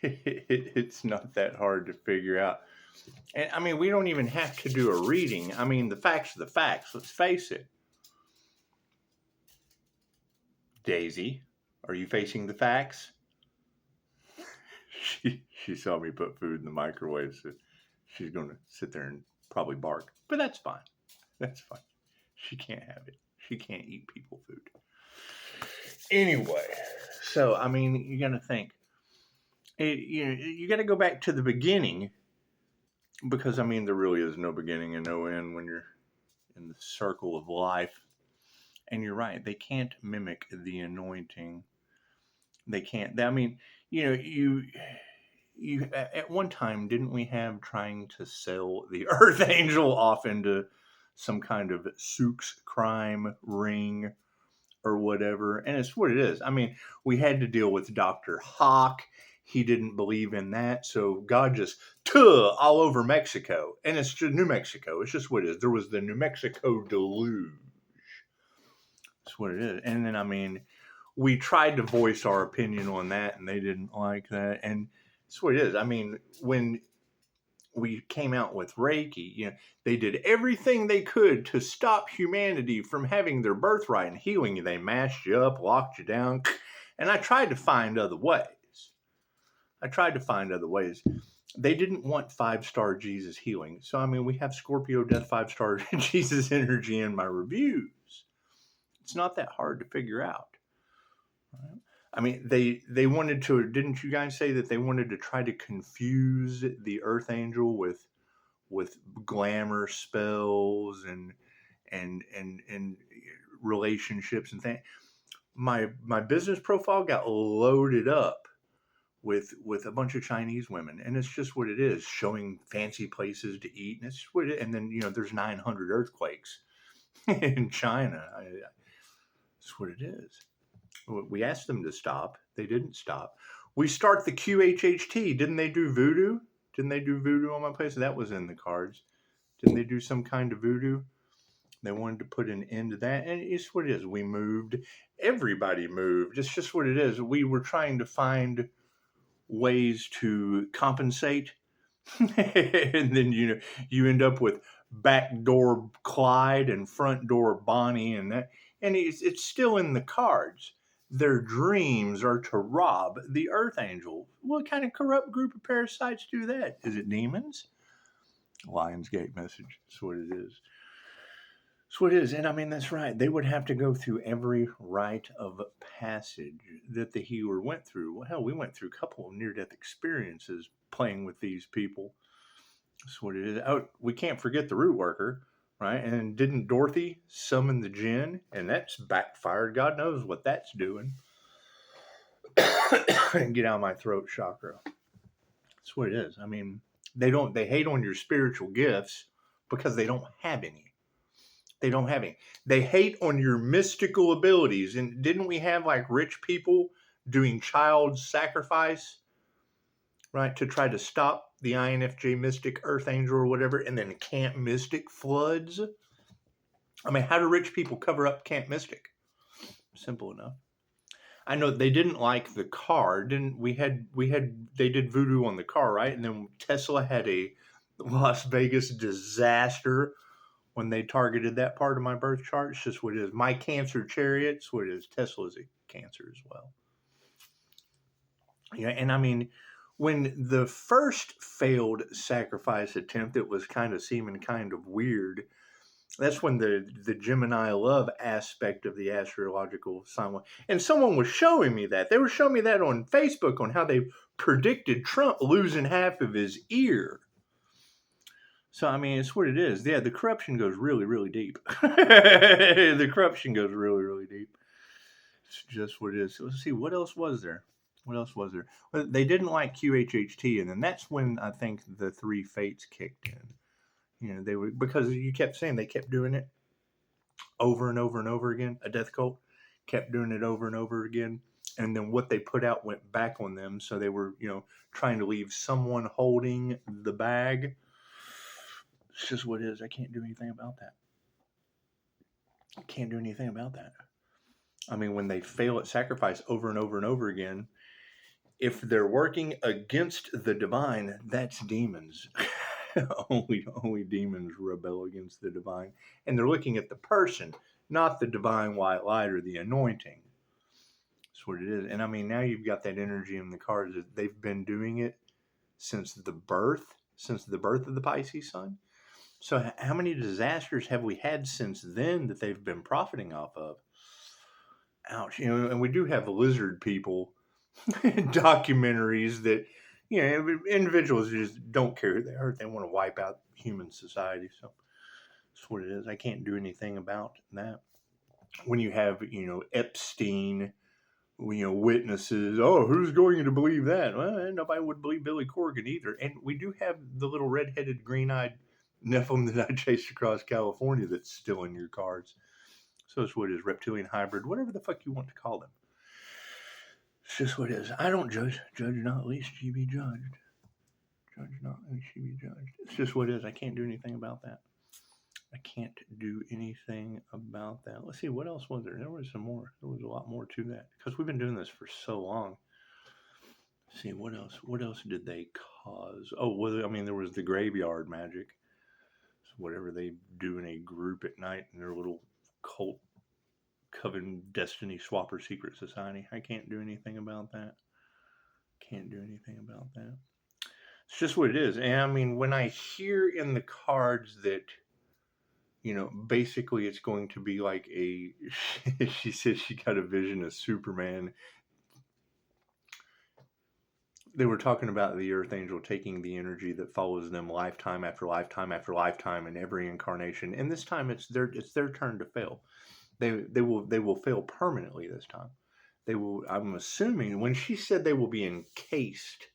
It's not that hard to figure out. And I mean, we don't even have to do a reading. I mean, the facts are the facts. Let's face it. Daisy, are you facing the facts? She saw me put food in the microwave, so she's going to sit there and probably bark. But that's fine. That's fine. She can't have it. She can't eat people food. Anyway, so I mean, you got to think. You got to go back to the beginning, because I mean, there really is no beginning and no end when you're in the circle of life. And you're right; they can't mimic the anointing. They can't. I mean, you at one time, didn't we have trying to sell the Earth Angel off into some kind of Sook's crime ring or whatever? And it's what it is. I mean, we had to deal with Dr. Hawk. He didn't believe in that, so God just all over Mexico, and it's just New Mexico. It's just what it is. There was the New Mexico deluge. That's what it is. And then I mean, we tried to voice our opinion on that, and they didn't like that. And that's what it is. I mean, when we came out with Reiki, they did everything they could to stop humanity from having their birthright and healing you. They mashed you up, locked you down, and I tried to find other ways. They didn't want 5-star Jesus healing. So, I mean, we have Scorpio Death 5-star Jesus energy in my reviews. It's not that hard to figure out. Right? I mean, they wanted to, didn't you guys say that they wanted to try to confuse the Earth Angel with glamour spells and relationships and things? My business profile got loaded up with a bunch of Chinese women, and it's just what it is, showing fancy places to eat, and it's what it is. And then there's 900 earthquakes in China. That's what it is. We asked them to stop. They didn't stop. We start the QHHT. Didn't they do voodoo? Didn't they do voodoo on my place? That was in the cards. Didn't they do some kind of voodoo? They wanted to put an end to that. And it's what it is. We moved. Everybody moved. It's just what it is. We were trying to find ways to compensate. And then, you end up with backdoor Clyde and front door Bonnie and that. And it's still in the cards. Their dreams are to rob the Earth Angel. What kind of corrupt group of parasites do that? Is it demons? Lionsgate message. That's what it is. That's what it is. And I mean, that's right. They would have to go through every rite of passage that the healer went through. Well, hell, we went through a couple of near-death experiences playing with these people. That's what it is. Oh, we can't forget the root worker. Right? And didn't Dorothy summon the djinn? And that's backfired. God knows what that's doing. And get out of my throat chakra. That's what it is. I mean, they hate on your spiritual gifts because they don't have any. They hate on your mystical abilities. And didn't we have like rich people doing child sacrifice, right, to try to stop the INFJ Mystic Earth Angel or whatever, and then Camp Mystic floods? I mean, how do rich people cover up Camp Mystic? Simple enough. I know they didn't like the car. They did voodoo on the car, right? And then Tesla had a Las Vegas disaster when they targeted that part of my birth chart. It's just what it is. My Cancer chariot, it's what it is. Tesla's a Cancer as well. And I mean, when the first failed sacrifice attempt, it was kind of seeming kind of weird. That's when the Gemini love aspect of the astrological sign. And someone was showing me that. They were showing me that on Facebook on how they predicted Trump losing half of his ear. So, I mean, it's what it is. Yeah, the corruption goes really, really deep. The corruption goes really, really deep. It's just what it is. So let's see, what else was there? Well, they didn't like QHHT, and then that's when I think the 3 fates kicked in. They were, because you kept saying they kept doing it over and over and over again. A death cult kept doing it over and over again. And then what they put out went back on them. So they were, trying to leave someone holding the bag. It's just what it is. I can't do anything about that. I mean, when they fail at sacrifice over and over and over again, If they're working against the divine, that's demons. only demons rebel against the divine. And they're looking at the person, not the divine white light or the anointing. That's what it is. And I mean, now you've got that energy in the cards. They've been doing it since the birth of the Pisces sun. So how many disasters have we had since then that they've been profiting off of? Ouch. And we do have lizard people documentaries that, individuals just don't care who they are. They want to wipe out human society. So that's what it is. I can't do anything about that. When you have, Epstein, witnesses, oh, who's going to believe that? Well, nobody would believe Billy Corgan either. And we do have the little red-headed, green-eyed Nephilim that I chased across California that's still in your cards. So it's what it is, reptilian hybrid, whatever the fuck you want to call them. It's just what it is. I don't judge. Judge not, lest ye be judged. Judge not, lest ye be judged. It's just what it is. I can't do anything about that. I can't do anything about that. Let's see, what else was there? There was some more. There was a lot more to that. Because we've been doing this for so long. Let's see, what else? What else did they cause? Oh, well, I mean, there was the graveyard magic. So whatever they do in a group at night in their little cult coven destiny swapper secret society. I can't do anything about that. Can't do anything about that. It's just what it is. And I mean, when I hear in the cards that, basically it's going to be like she says she got a vision of Superman. They were talking about the Earth Angel taking the energy that follows them lifetime after lifetime after lifetime in every incarnation. And this time it's their turn to fail. They will fail permanently this time. They will, I'm assuming, when she said they will be encased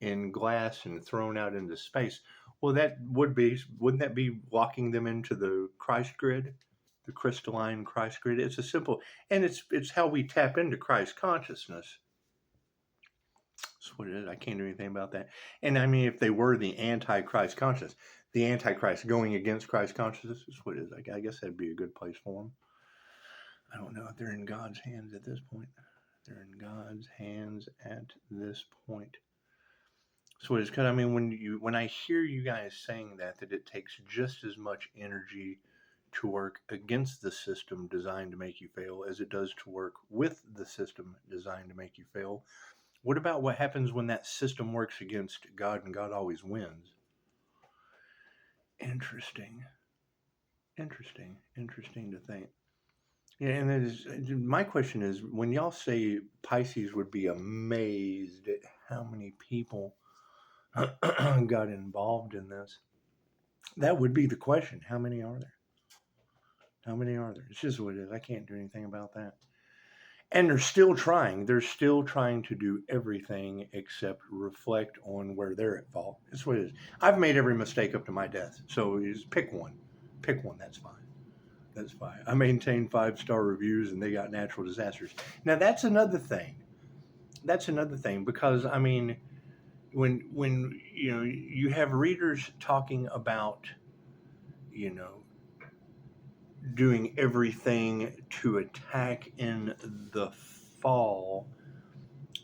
in glass and thrown out into space, well, wouldn't that be locking them into the Christ grid, the crystalline Christ grid? It's a simple, and it's how we tap into Christ consciousness. That's what it is. I can't do anything about that. And I mean, if they were the anti-Christ conscious, the antichrist going against Christ consciousness is what it is. I guess that'd be a good place for them. I don't know if they're in God's hands at this point. They're in God's hands at this point. So it's because, I mean, when I hear you guys saying that it takes just as much energy to work against the system designed to make you fail as it does to work with the system designed to make you fail, what about what happens when that system works against God and God always wins? Interesting to think. Yeah, and my question is, when y'all say Pisces would be amazed at how many people got involved in this, that would be the question. How many are there? How many are there? It's just what it is. I can't do anything about that. And they're still trying. They're still trying to do everything except reflect on where they're at fault. That's what it is. I've made every mistake up to my death. So just pick one. Pick one. That's fine. That's fine. I maintain 5-star reviews and they got natural disasters. Now that's another thing. Because I mean, when you have readers talking about, doing everything to attack in the fall,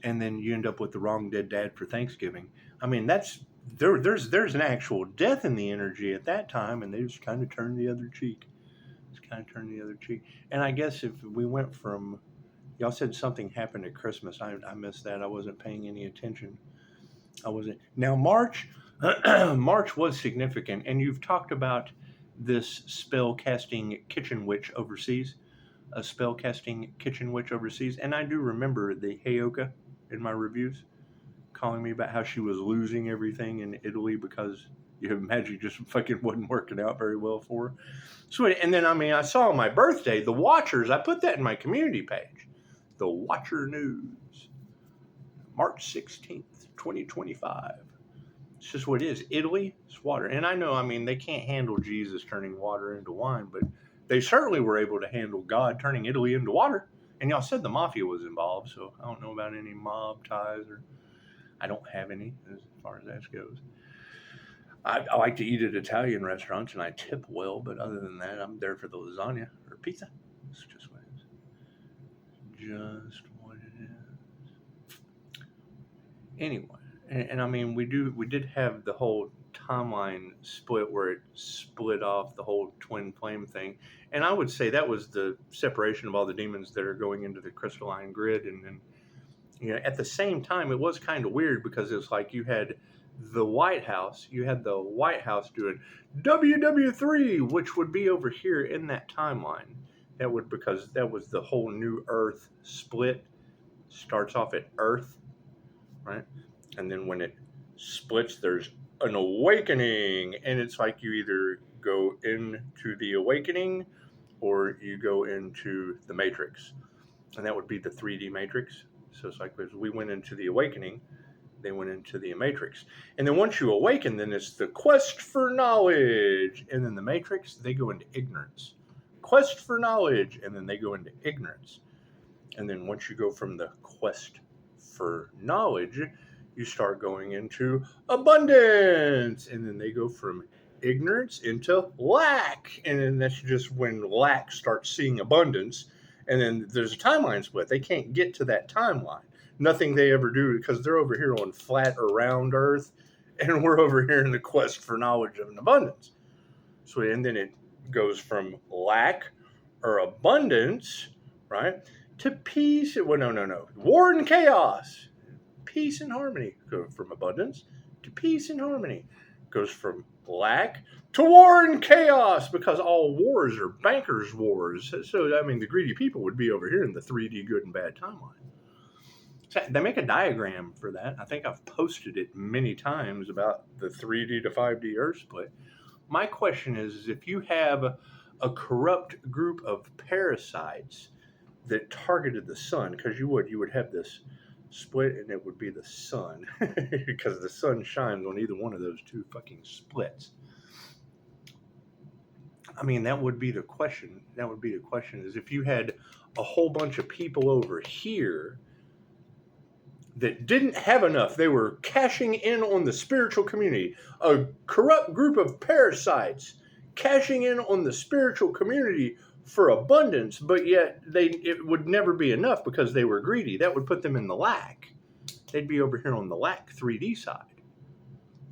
and then you end up with the wrong dead dad for Thanksgiving. I mean, there's an actual death in the energy at that time, and they just kind of turn the other cheek. And I guess if we went from, y'all said something happened at Christmas. I missed that. I wasn't paying any attention. I wasn't. Now March, March was significant, and you've talked about this spell casting kitchen witch overseas, a spell casting kitchen witch overseas, and I do remember the Heyoka in my reviews calling me about how she was losing everything in Italy because magic just fucking wasn't working out very well for her. So, and then, I mean, I saw on my birthday, the Watchers, I put that in my community page, the Watcher News, March 16th, 2025. It's just what it is. Italy, it's water. And I know, I mean, they can't handle Jesus turning water into wine, but they certainly were able to handle God turning Italy into water. And y'all said the mafia was involved, so I don't know about any mob ties, or I don't have any as far as that goes. I like to eat at Italian restaurants, and I tip well, but other than that, I'm there for the lasagna or pizza. It's just what it is. Just what it is. Anyway, and I mean, we did have the whole timeline split where it split off the whole twin flame thing, and I would say that was the separation of all the demons that are going into the crystalline grid, and then at the same time, it was kind of weird because it was like you had the White House doing WW3, which would be over here in that timeline. That would, because that was the whole new Earth split. Starts off at Earth, right? And then when it splits, there's an awakening, and it's like you either go into the awakening or you go into the matrix, and that would be the 3D matrix. So it's like we went into the awakening, they went into the matrix, and then once you awaken, then it's the quest for knowledge, and then the matrix, they go into ignorance. Quest for knowledge, and then they go into ignorance. And then once you go from the quest for knowledge, you start going into abundance. And then they go from ignorance into lack. And then that's just when lack starts seeing abundance. And then there's a timeline split. They can't get to that timeline. Nothing they ever do, because they're over here on flat or round Earth. And we're over here in the quest for knowledge of an abundance. So, and then it goes from lack or abundance, right, to peace. Well, no. War and chaos. Peace and harmony. Go from abundance to peace and harmony. Goes from lack to war and chaos, because all wars are bankers' wars. So, I mean, the greedy people would be over here in the 3D good and bad timeline. So they make a diagram for that. I think I've posted it many times about the 3D to 5D Earth split. My question is if you have a corrupt group of parasites that targeted the sun, because you would have this split, and it would be the sun, because the sun shines on either one of those two fucking splits. I mean, that would be the question. Is if you had a whole bunch of people over here that didn't have enough, they were cashing in on the spiritual community, a corrupt group of parasites cashing in on the spiritual community for abundance, but yet it would never be enough because they were greedy. That would put them in the lack. They'd be over here on the lack 3D side,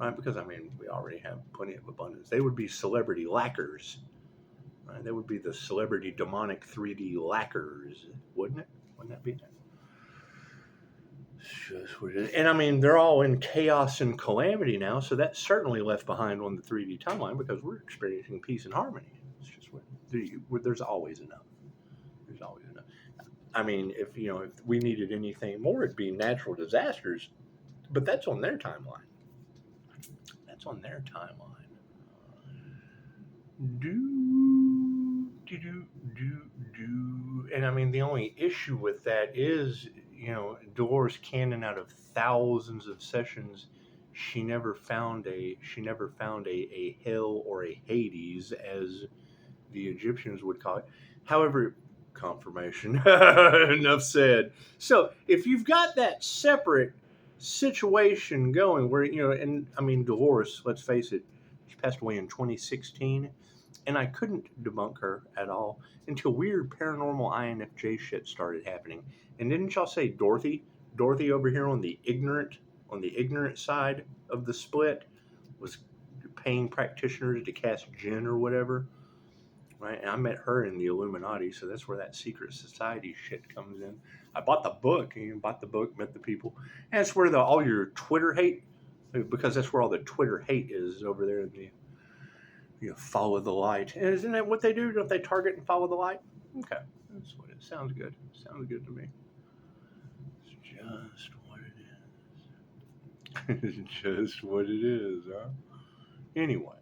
right? Because, I mean, we already have plenty of abundance. They would be celebrity lackers, right? They would be the celebrity demonic 3D lackers, wouldn't it? Wouldn't that be it? Just what it is. And I mean, they're all in chaos and calamity now, so that's certainly left behind on the 3D timeline, because we're experiencing peace and harmony. It's just there's always enough. There's always enough. I mean, if we needed anything more, it'd be natural disasters, but that's on their timeline. And I mean, the only issue with that is, Dolores Cannon, out of thousands of sessions, she never found a hell or a Hades, as the Egyptians would call it. However, confirmation. Enough said. So if you've got that separate situation going where, and I mean, Dolores, let's face it, she passed away in 2016, and I couldn't debunk her at all until weird paranormal INFJ shit started happening. And didn't y'all say Dorothy over here on the ignorant side of the split was paying practitioners to cast jinn or whatever, right? And I met her in the Illuminati, so that's where that secret society shit comes in. I bought the book, met the people, and that's where all your Twitter hate, because that's where all the Twitter hate is, over there in the follow the light. And isn't that what they do? Don't they target and follow the light? Okay, that's what it sounds good. Sounds good to me. It's just what it is. It's just what it is, huh? Anyway.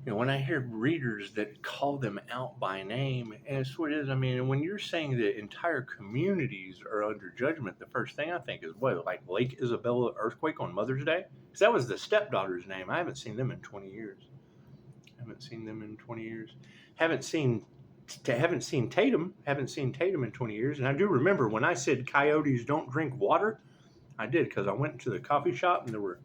When I hear readers that call them out by name, and it's what it is. I mean, when you're saying that entire communities are under judgment, the first thing I think is, what, like Lake Isabella earthquake on Mother's Day? Because that was the stepdaughter's name. I haven't seen them in 20 years. Haven't seen Tatum. Haven't seen Tatum in 20 years. And I do remember when I said coyotes don't drink water, I did, because I went into the coffee shop and there were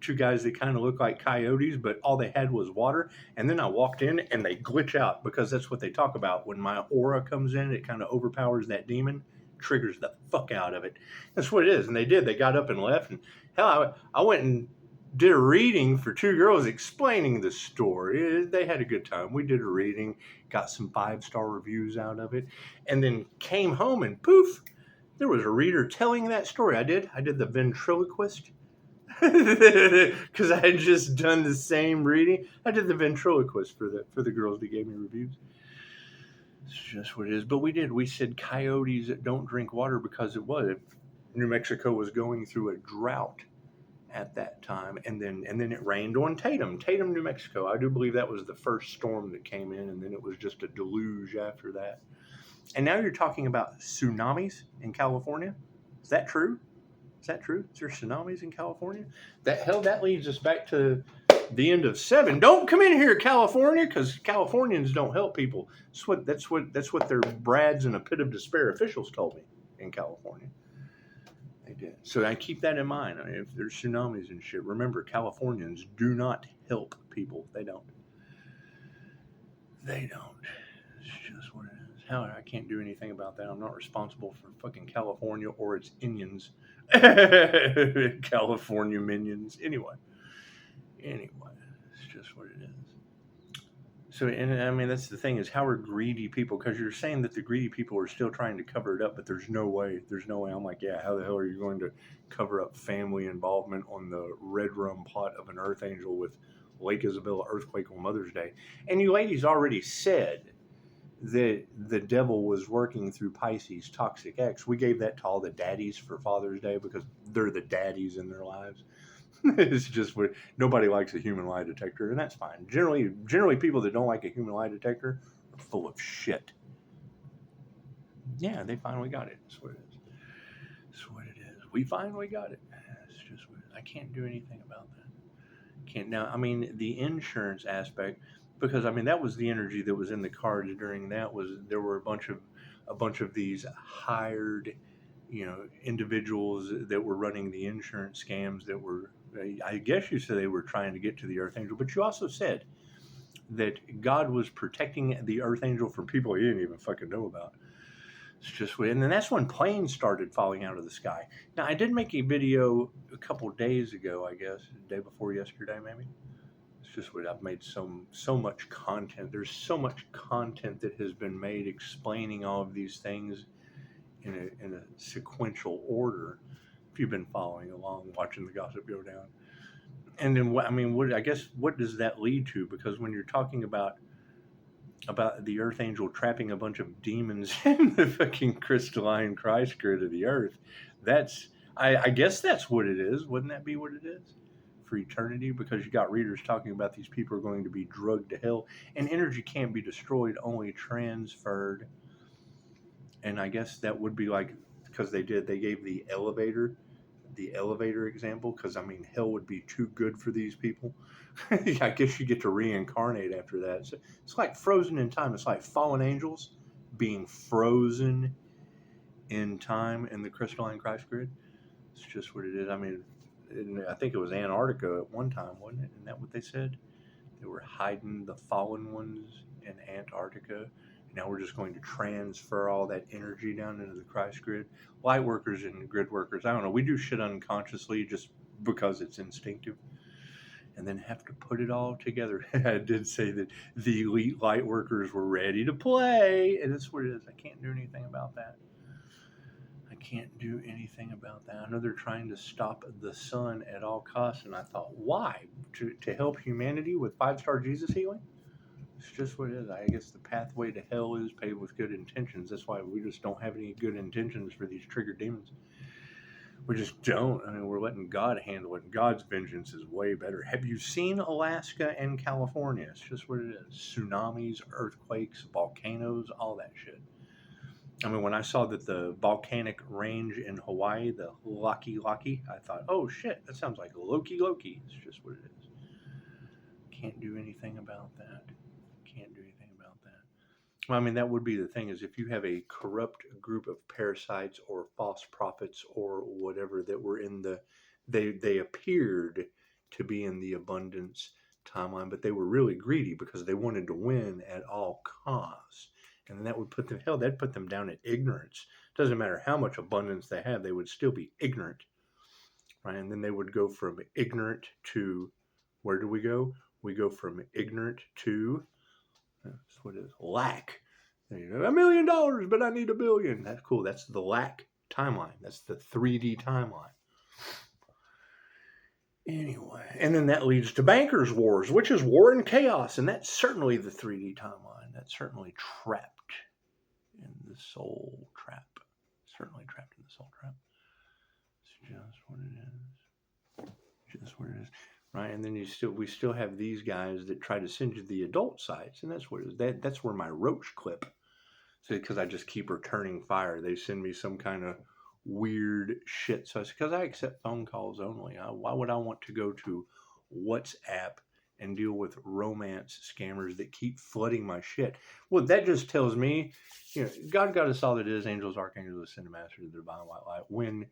two guys that kind of looked like coyotes, but all they had was water. And then I walked in and they glitch out, because that's what they talk about. When my aura comes in, it kind of overpowers that demon, triggers the fuck out of it. That's what it is. And they did. They got up and left. And hell, I went and did a reading for two girls explaining the story. They had a good time. We did a reading, got some 5-star reviews out of it, and then came home and poof, there was a reader telling that story. I did the ventriloquist. Because I had just done the same reading. I did the ventriloquist for the girls that gave me reviews. It's just what it is. But we said coyotes don't drink water because New Mexico was going through a drought at that time, and then it rained on Tatum, New Mexico. I do believe that was the first storm that came in, and then it was just a deluge after that. And now you're talking about tsunamis in California. Is that true? Is that true? Is there tsunamis in California? That leads us back to the end of 7. Don't come in here, California, because Californians don't help people. That's what their brads in a pit of despair officials told me in California. They did. So I keep that in mind. I mean, if there's tsunamis and shit, remember, Californians do not help people. They don't. It's just what it is. Hell, I can't do anything about that. I'm not responsible for fucking California or its Indians. California minions. Anyway, it's just what it is. So, and I mean, that's the thing, is how are greedy people, because you're saying that the greedy people are still trying to cover it up, but there's no way. I'm like, yeah, how the hell are you going to cover up family involvement on the red rum plot of an Earth Angel with Lake Isabella earthquake on Mother's Day? And you ladies already said that the devil was working through Pisces toxic X. We gave that to all the daddies for Father's Day because they're the daddies in their lives. It's just what nobody likes a human lie detector, and that's fine. Generally, people that don't like a human lie detector are full of shit. Yeah, they finally got it. That's what it is. That's what it is. We finally got it. It's just what I can't do anything about that. Can't now. I mean, the insurance aspect, because I mean that was the energy that was in the cards during that. Was there were a bunch of these hired, individuals that were running the insurance scams that were. I guess you said they were trying to get to the Earth Angel, but you also said that God was protecting the Earth Angel from people he didn't even fucking know about. It's just weird. And then that's when planes started falling out of the sky. Now, I did make a video a couple days ago, I guess, the day before yesterday, maybe. It's just weird. I've made so much content. There's so much content that has been made explaining all of these things in a sequential order. If you've been following along, watching the gossip go down. And then, what does that lead to? Because when you're talking about the Earth Angel trapping a bunch of demons in the fucking crystalline Christ grid of the Earth, I guess that's what it is. Wouldn't that be what it is? For eternity? Because you got readers talking about these people are going to be drugged to hell, and energy can't be destroyed, only transferred. And I guess that would be like, because they gave the elevator example, because I mean hell would be too good for these people. I guess you get to reincarnate after that. So it's like frozen in time. It's like fallen angels being frozen in time in the crystalline Christ grid. It's just what it is. I mean, I think it was Antarctica at one time, wasn't it? Isn't that what they said? They were hiding the fallen ones in Antarctica. Now we're just going to transfer all that energy down into the Christ grid. Light workers and grid workers, I don't know. We do shit unconsciously just because it's instinctive, and then have to put it all together. I did say that the elite light workers were ready to play, and that's what it is. I can't do anything about that. I know they're trying to stop the sun at all costs, and I thought, why? To help humanity with 5-star Jesus healing? It's just what it is. I guess the pathway to hell is paved with good intentions. That's why we just don't have any good intentions for these triggered demons. We just don't. I mean, we're letting God handle it. God's vengeance is way better. Have you seen Alaska and California? It's just what it is. Tsunamis, earthquakes, volcanoes, all that shit. I mean, when I saw that the volcanic range in Hawaii, the Laki, I thought, oh shit, that sounds like Loki. It's just what it is. Can't do anything about that. Well, I mean, that would be the thing, is if you have a corrupt group of parasites or false prophets or whatever that were in they appeared to be in the abundance timeline, but they were really greedy because they wanted to win at all costs. And then that would put them, that'd put them down at ignorance. Doesn't matter how much abundance they have, they would still be ignorant, right? And then they would go from ignorant to, where do we go? We go from ignorant to, that's what it is, lack. You know, $1 million, but I need $1 billion. That's cool. That's the lack timeline. That's the 3D timeline. Anyway, and then that leads to bankers' wars, which is war and chaos, and that's certainly the 3D timeline. That's certainly trapped in the soul trap. Certainly trapped in the soul trap. It's just what it is. Just what it is. Right, and then we still have these guys that try to send you the adult sites, and that's what it is. That's where my roach clip. So because I just keep returning fire, they send me some kind of weird shit. So it's because I accept phone calls only. Why would I want to go to WhatsApp and deal with romance scammers that keep flooding my shit? Well, that just tells me, God got us all that is, angels, archangels, ascended masters, the divine white light. When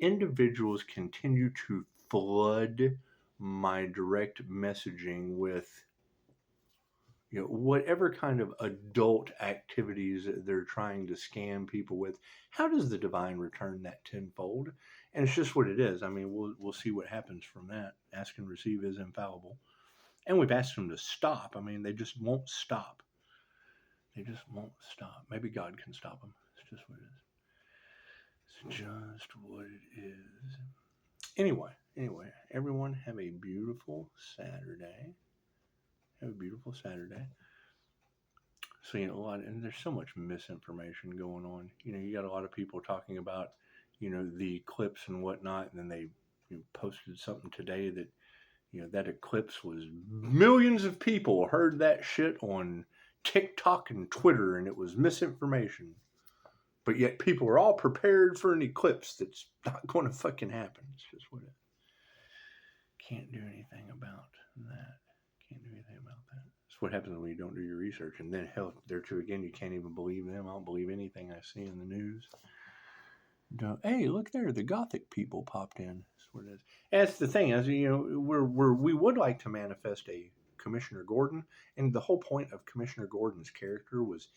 individuals continue to flood my direct messaging with whatever kind of adult activities they're trying to scam people with, how does the divine return that tenfold? And it's just what it is. I mean, we'll see what happens from that. Ask and receive is infallible. And we've asked them to stop. I mean, they just won't stop. They just won't stop. Maybe God can stop them. It's just what it is. It's just what it is. Anyway, everyone have a beautiful Saturday. Have a beautiful Saturday. So, and there's so much misinformation going on. You got a lot of people talking about, the eclipse and whatnot, and then they posted something today that, that eclipse was, millions of people heard that shit on TikTok and Twitter, and it was misinformation. But yet people are all prepared for an eclipse that's not going to fucking happen. It's just what it is. Can't do anything about that. Can't do anything about that. That's what happens when you don't do your research. And then, hell, there too, again, you can't even believe them. I don't believe anything I see in the news. Hey, look there, the Gothic people popped in. That's what it is. And that's the thing, as we would like to manifest a Commissioner Gordon, and the whole point of Commissioner Gordon's character was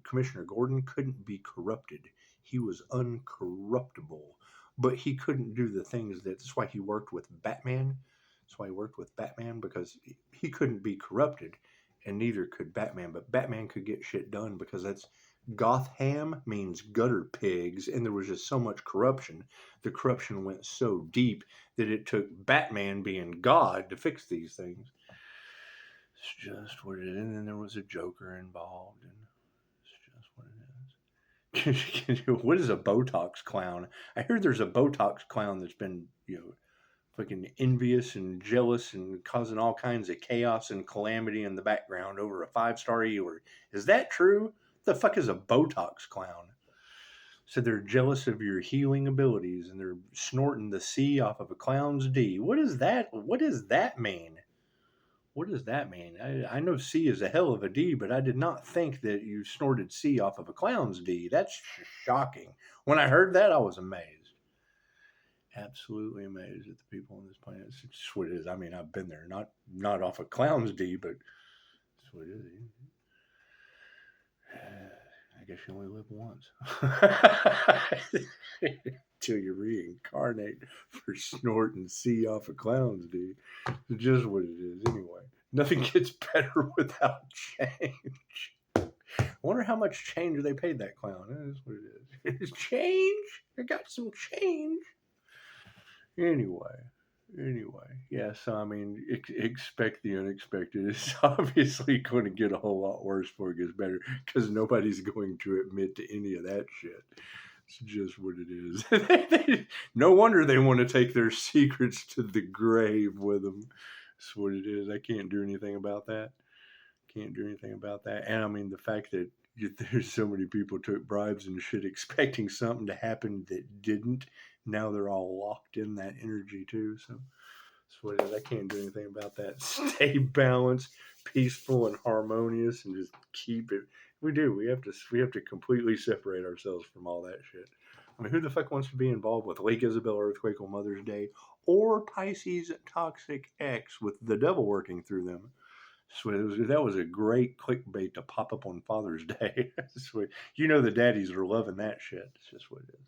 Commissioner Gordon couldn't be corrupted. He was uncorruptible, but he couldn't do the things that's why he worked with Batman. That's why he worked with Batman, because he couldn't be corrupted, and neither could Batman. But Batman could get shit done because that's Gotham means gutter pigs, and there was just so much corruption. The corruption went so deep that it took Batman being God to fix these things. It's just what it is. And then there was a Joker involved, and it's just what it is. What is a Botox clown? I hear there's a Botox clown that's been, fucking envious and jealous and causing all kinds of chaos and calamity in the background over a 5-star healer. Is that true? The fuck is a Botox clown? So they're jealous of your healing abilities and they're snorting the C off of a clown's D. What is that? What does that mean? What does that mean? I know C is a hell of a D, but I did not think that you snorted C off of a clown's D. That's shocking. When I heard that, I was amazed. Absolutely amazed at the people on this planet. It's just what it is. I mean, I've been there. Not off a clown's D, but that's what it is. I guess you only live once. Till you reincarnate for snorting C off a clown's D. It's just what it is anyway. Nothing gets better without change. I wonder how much change they paid that clown. That's what it is. It's change. I got some change. Anyway, yeah, so I mean, expect the unexpected. It's obviously going to get a whole lot worse before it gets better, because nobody's going to admit to any of that shit. It's just what it is. No wonder they want to take their secrets to the grave with them. That's what it is. I can't do anything about that. And I mean, the fact that there's so many people took bribes and shit expecting something to happen that didn't. Now they're all locked in that energy too. So that's what it is. I can't do anything about that. Stay balanced, peaceful, and harmonious, and just keep it. We do. We have to completely separate ourselves from all that shit. I mean, who the fuck wants to be involved with Lake Isabel earthquake on Mother's Day or Pisces toxic X with the devil working through them? So that was a great clickbait to pop up on Father's Day. So you know the daddies are loving that shit. It's just what it is.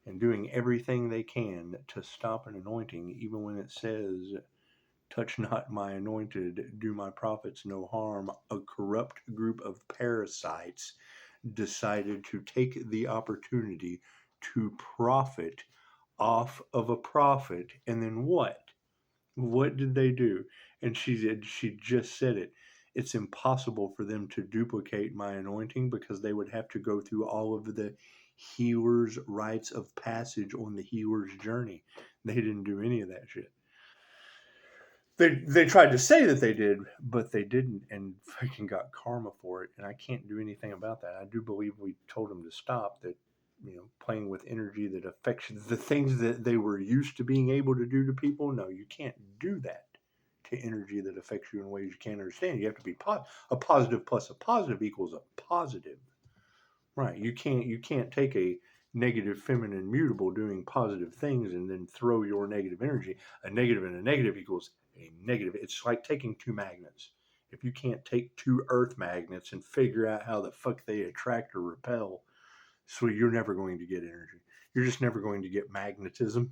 And doing everything they can to stop an anointing, even when it says, touch not my anointed, do my prophets no harm. A corrupt group of parasites decided to take the opportunity to profit off of a prophet. And then what? What did they do? And she just said it. It's impossible for them to duplicate my anointing because they would have to go through all of the healer's rites of passage on the healer's journey. They didn't do any of that shit. They tried to say that they did, but they didn't, and fucking got karma for it. And I can't do anything about that. I do believe we told them to stop. That, playing with energy that affects the things that they were used to being able to do to people. No, you can't do that to energy that affects you in ways you can't understand. You have to be a positive plus a positive equals a positive. Right. You can't take a negative feminine mutable doing positive things and then throw your negative energy. A negative and a negative equals a negative. It's like taking two magnets. If you can't take two earth magnets and figure out how the fuck they attract or repel, so you're never going to get energy. You're just never going to get magnetism.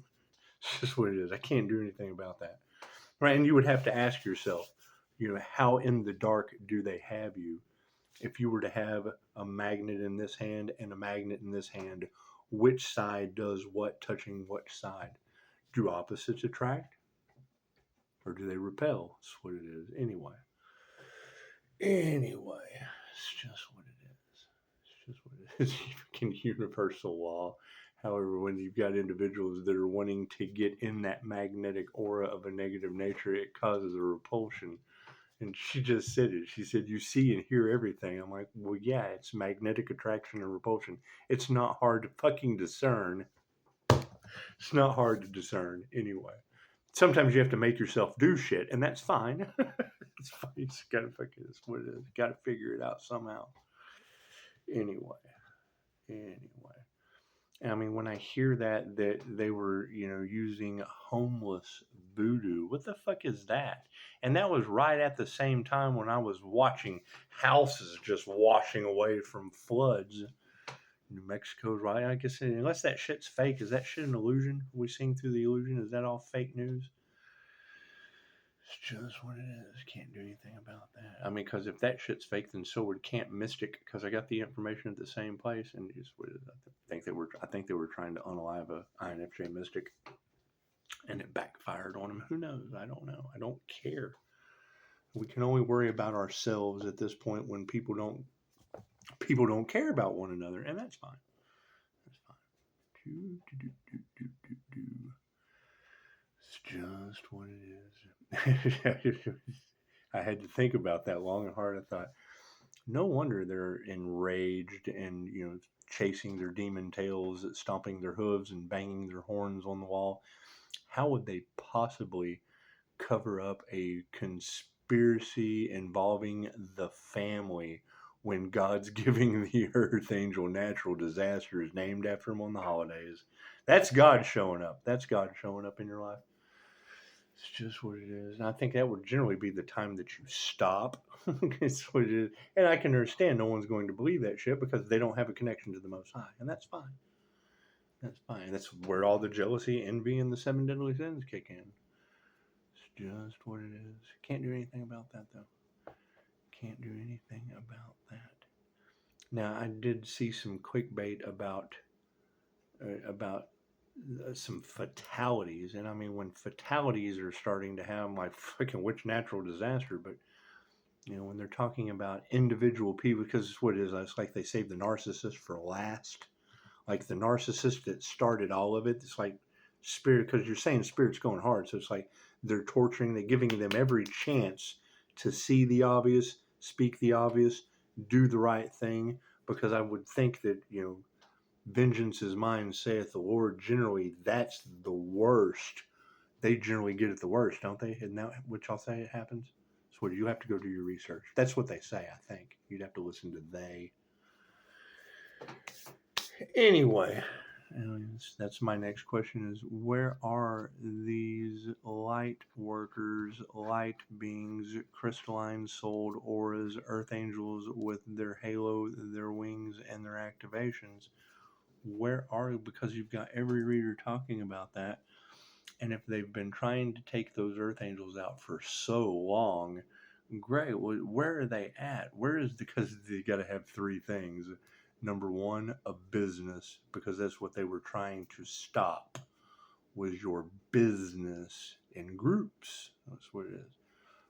It's just what it is. I can't do anything about that. Right. And you would have to ask yourself, how in the dark do they have you? If you were to have a magnet in this hand and a magnet in this hand, which side does what touching which side? Do opposites attract or do they repel? That's what it is. Anyway, it's just what it is. It's just what it is. Fucking universal law. However, when you've got individuals that are wanting to get in that magnetic aura of a negative nature, it causes a repulsion. And she just said it. She said, you see and hear everything. I'm like, well, yeah, it's magnetic attraction and repulsion. It's not hard to fucking discern. It's not hard to discern anyway. Sometimes you have to make yourself do shit, and that's fine. It's fine. You just gotta fucking, it's what it is. You gotta figure it out somehow. Anyway. I mean, when I hear that they were, using homeless voodoo, what the fuck is that? And that was right at the same time when I was watching houses just washing away from floods. New Mexico's right. I guess unless that shit's fake, is that shit an illusion? We seeing through the illusion? Is that all fake news? It's just what it is. Can't do anything about that. I mean, because if that shit's fake, then so would Camp Mystic. Because I got the information at the same place, and just what it is. I think they were trying to unalive a INFJ Mystic, and it backfired on them. Who knows? I don't know. I don't care. We can only worry about ourselves at this point when people don't care about one another, and that's fine. That's fine. It's just what it is. I had to think about that long and hard. I thought, no wonder they're enraged and, chasing their demon tails, stomping their hooves and banging their horns on the wall. How would they possibly cover up a conspiracy involving the family when God's giving the earth angel natural disasters named after him on the holidays? That's God showing up. That's God showing up in your life. It's just what it is. And I think that would generally be the time that you stop. It's what it is. And I can understand no one's going to believe that shit because they don't have a connection to the Most High. And that's fine. That's fine. That's where all the jealousy, envy, and the 7 deadly sins kick in. It's just what it is. Can't do anything about that, though. Can't do anything about that. Now, I did see some clickbait about some fatalities, and I mean, when fatalities are starting to have like fucking which natural disaster, but when they're talking about individual people, because it's what it is. It's like they save the narcissist for last, like the narcissist that started all of it. It's like spirit, because you're saying spirit's going hard, so it's like they're torturing, they're giving them every chance to see the obvious, speak the obvious, do the right thing, because I would think that vengeance is mine, saith the Lord. Generally, that's the worst. They generally get it the worst, don't they? Isn't that what y'all say it happens? So you have to go do your research. That's what they say, I think. You'd have to listen to they. Anyway, Aliens. That's my next question is, where are these light workers, light beings, crystalline souled auras, earth angels with their halo, their wings, and their activations? Where are, because you've got every reader talking about that, and if they've been trying to take those earth angels out for so long, great, where are they at? Where is, because they got to have three things. Number one, a business, because that's what they were trying to stop, was your business in groups. That's what it is.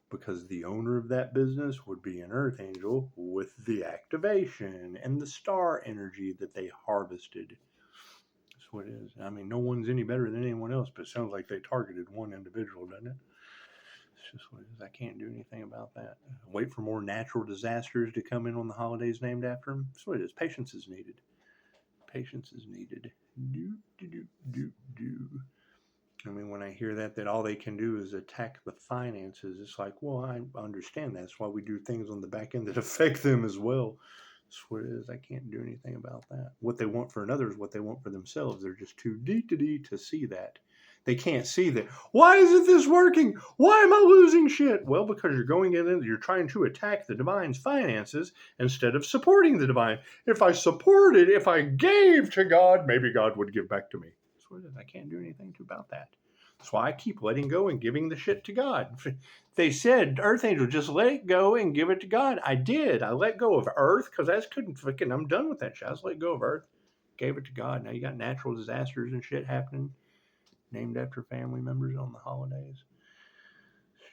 Because the owner of that business would be an earth angel with the activation and the star energy that they harvested. That's what it is. I mean, no one's any better than anyone else, but it sounds like they targeted one individual, doesn't it? It's just what it is. I can't do anything about that. Wait for more natural disasters to come in on the holidays named after them. That's what it is. Patience is needed. Patience is needed. Do, do, do, do, do. I mean, when I hear that all they can do is attack the finances, it's like, well, I understand that. That's why we do things on the back end that affect them as well. That's what it is. I can't do anything about that. What they want for another is what they want for themselves. They're just too deep to see that. They can't see that. Why isn't this working? Why am I losing shit? Well, because you're going in and you're trying to attack the divine's finances instead of supporting the divine. If I supported, if I gave to God, maybe God would give back to me. That's what it is. I can't do anything about that. That's why I keep letting go and giving the shit to God. They said, Earth Angel, just let it go and give it to God. I did. I let go of Earth because I just couldn't fucking, I'm done with that shit. I just let go of Earth, gave it to God. Now you got natural disasters and shit happening named after family members on the holidays.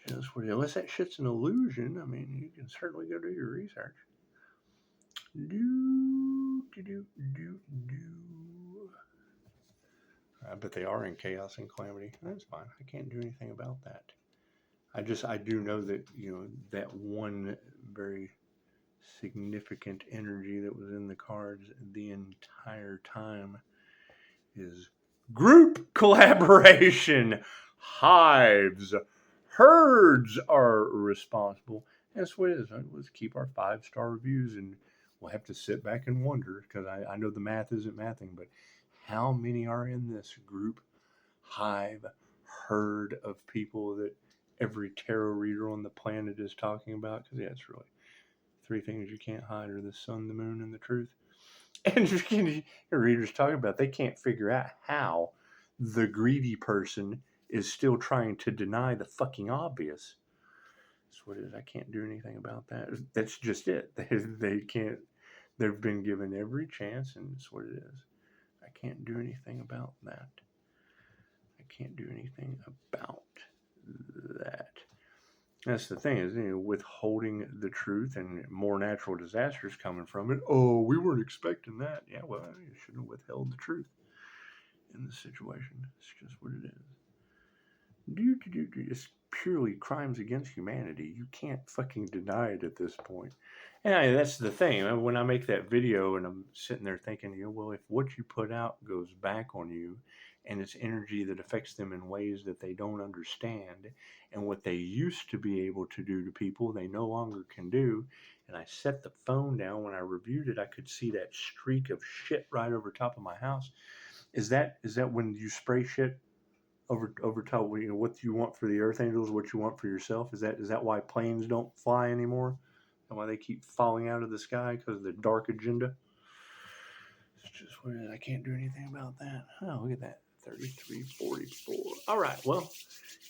Just what, unless that shit's an illusion, I mean, you can certainly go do your research. But they are in chaos and calamity. That's fine. I can't do anything about that. I do know that, that one very significant energy that was in the cards the entire time is group collaboration. Hives, herds are responsible. That's what it is. Let's keep our 5-star reviews, and we'll have to sit back and wonder, because I know the math isn't mathing, but how many are in this group, hive, herd of people that every tarot reader on the planet is talking about? Because, yeah, it's really 3 things you can't hide are the sun, the moon, and the truth. And your readers talking about, they can't figure out how the greedy person is still trying to deny the fucking obvious. That's what it is. I can't do anything about that. That's just it. They can't. They've been given every chance, and that's what it is. I can't do anything about that. I can't do anything about that. That's the thing, is, withholding the truth and more natural disasters coming from it. Oh, we weren't expecting that. Yeah, well, you shouldn't have withheld the truth in this situation. It's just what it is. It's purely crimes against humanity. You can't fucking deny it at this point. And that's the thing. When I make that video and I'm sitting there thinking, well, if what you put out goes back on you, and it's energy that affects them in ways that they don't understand, and what they used to be able to do to people, they no longer can do. And I set the phone down. When I reviewed it, I could see that streak of shit right over top of my house. Is that when you spray shit over top? What you want for the earth angels, what you want for yourself? Is that why planes don't fly anymore, and why they keep falling out of the sky? Because of the dark agenda. It's just weird. I can't do anything about that. Oh, look at that. 3344. All right, well,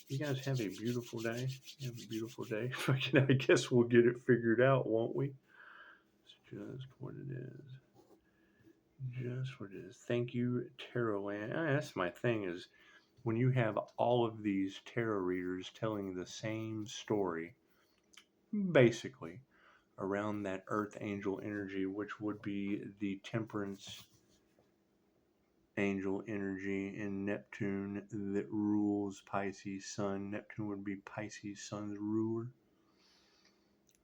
you guys have a beautiful day. Have a beautiful day. I guess we'll get it figured out, won't we? It's just what it is. Just what it is. Thank you, Tarotland. That's my thing, is when you have all of these tarot readers telling the same story, basically, around that earth angel energy, which would be the temperance angel energy in Neptune that rules Pisces sun. Neptune would be Pisces sun's ruler.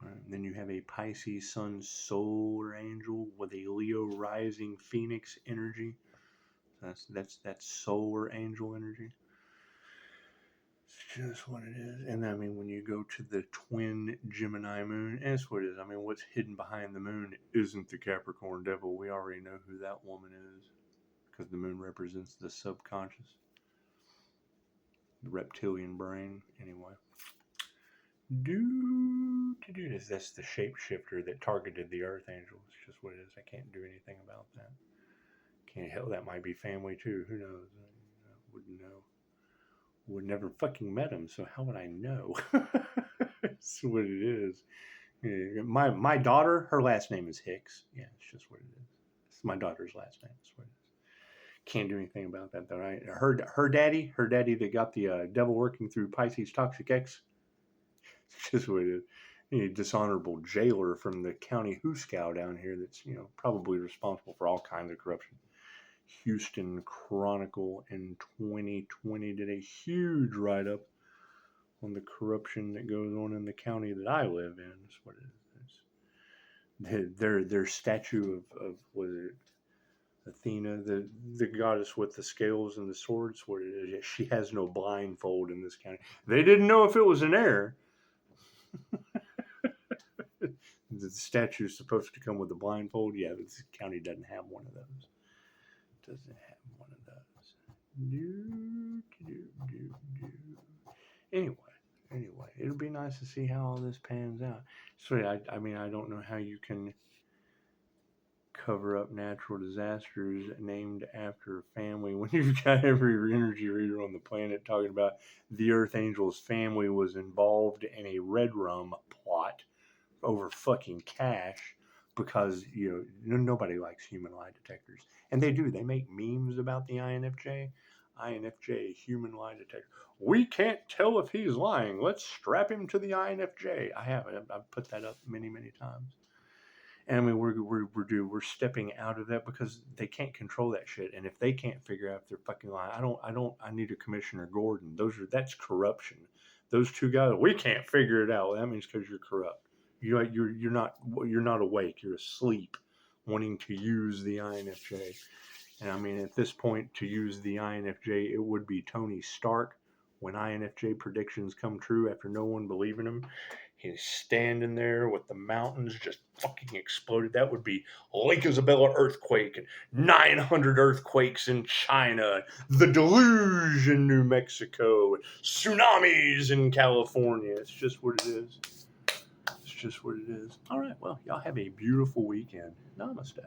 Right. Then you have a Pisces sun solar angel with a Leo rising Phoenix energy. That's solar angel energy. It's just what it is. And I mean, when you go to the twin Gemini moon, that's what it is. I mean, what's hidden behind the moon isn't the Capricorn devil. We already know who that woman is. because the moon represents the subconscious, the reptilian brain. Anyway, that's the shapeshifter that targeted the Earth Angel. It's just what it is. I can't do anything about that. Can't help. That might be family too. Who knows? I wouldn't know. Would never fucking met him, so how would I know? That's what it is. Yeah, my daughter, her last name is Hicks. Yeah, it's just what it is. It's my daughter's last name. That's what it is. Can't do anything about that though. Right? Her daddy that got the devil working through Pisces toxic X. It's just what it is. A dishonorable jailer from the county Hooskow down here that's probably responsible for all kinds of corruption. Houston Chronicle in 2020 did a huge write-up on the corruption that goes on in the county that I live in. That's what it is. Their statue of was it Athena, the goddess with the scales and the swords. What it is? She has no blindfold in this county. They didn't know if it was an error. The statue is supposed to come with a blindfold. Yeah, this county doesn't have one of those. Doesn't have one of those. Anyway, it'll be nice to see how all this pans out. So I mean, I don't know how you can cover up natural disasters named after a family when you've got every energy reader on the planet talking about the Earth Angel's family was involved in a red rum plot over fucking cash. Because nobody likes human lie detectors, and they make memes about the INFJ, human lie detector. We can't tell if he's lying. Let's strap him to the INFJ. I've put that up many times, and I mean we're stepping out of that because they can't control that shit, and if they can't figure out if they're fucking lying, I need a Commissioner Gordon. That's corruption. Those two guys, we can't figure it out. That means because you're corrupt. You're not awake. You're asleep, wanting to use the INFJ. And I mean, at this point, to use the INFJ, it would be Tony Stark. When INFJ predictions come true after no one believing him, he's standing there with the mountains just fucking exploded. That would be Lake Isabella earthquake and 900 earthquakes in China, the deluge in New Mexico, tsunamis in California. It's just what it is. Just what it is. All right, well, y'all have a beautiful weekend. Namaste.